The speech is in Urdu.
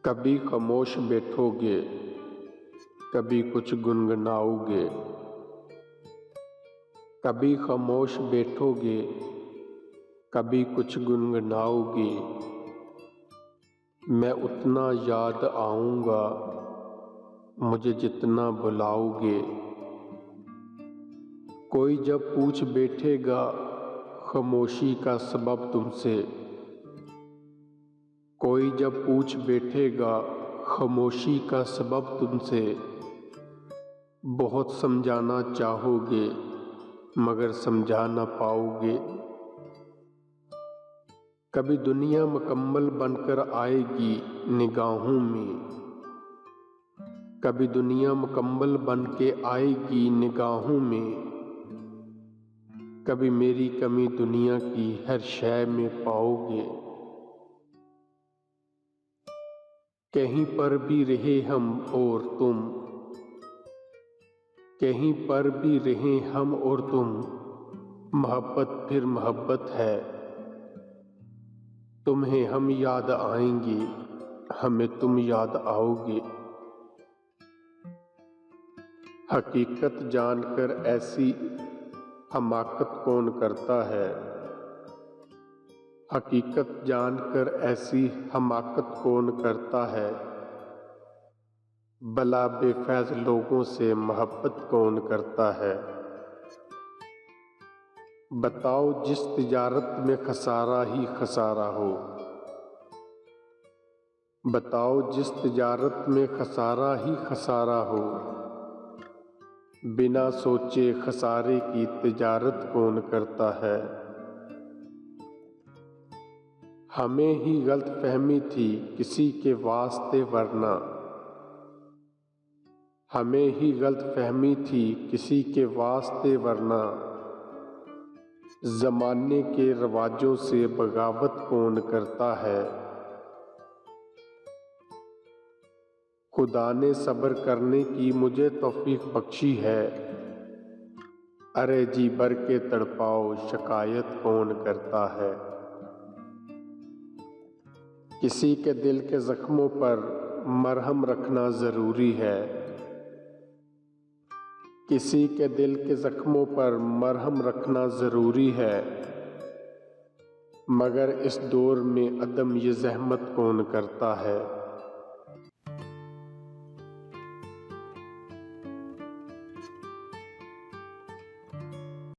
کبھی خاموش بیٹھو گے، کبھی کچھ گنگناؤ گے۔ کبھی خاموش بیٹھو گے، کبھی کچھ گنگناؤ گے۔ میں اتنا یاد آؤں گا مجھے جتنا بلاؤ گے۔ کوئی جب پوچھ بیٹھے گا خاموشی کا سبب تم سے، کوئی جب پوچھ بیٹھے گا خاموشی کا سبب تم سے، بہت سمجھانا چاہو گے مگر سمجھا نہ پاؤ گے۔ کبھی دنیا مکمل بن کر آئے گی نگاہوں میں، کبھی دنیا مکمل بن کے آئے گی نگاہوں میں۔ کبھی میری کمی دنیا کی ہر شے میں پاؤ گے۔ کہیں پر بھی رہے ہم اور تم، کہیں پر بھی رہیں ہم اور تم، محبت پھر محبت ہے۔ تمہیں ہم یاد آئیں گے، ہمیں تم یاد آؤ گے۔ حقیقت جان کر ایسی حماقت کون کرتا ہے، حقیقت جان کر ایسی حماقت کون کرتا ہے۔ بھلا بے فیض لوگوں سے محبت کون کرتا ہے۔ بتاؤ جس تجارت میں خسارہ ہی خسارہ ہو، بتاؤ جس تجارت میں خسارہ ہی خسارہ ہو، بنا سوچے خسارے کی تجارت کون کرتا ہے۔ ہمیں ہی غلط فہمی تھی کسی کے واسطے ورنہ، ہمیں ہی غلط فہمی تھی کسی کے واسطے ورنہ، زمانے کے رواجوں سے بغاوت کون کرتا ہے۔ خدا نے صبر کرنے کی مجھے توفیق بخشی ہے، ارے جی بھر کے تڑپاؤ شکایت کون کرتا ہے۔ کسی کے دل کے زخموں پر مرہم رکھنا ضروری ہے، کسی کے دل کے زخموں پر مرہم رکھنا ضروری ہے، مگر اس دور میں عدم یہ زحمت کون کرتا ہے۔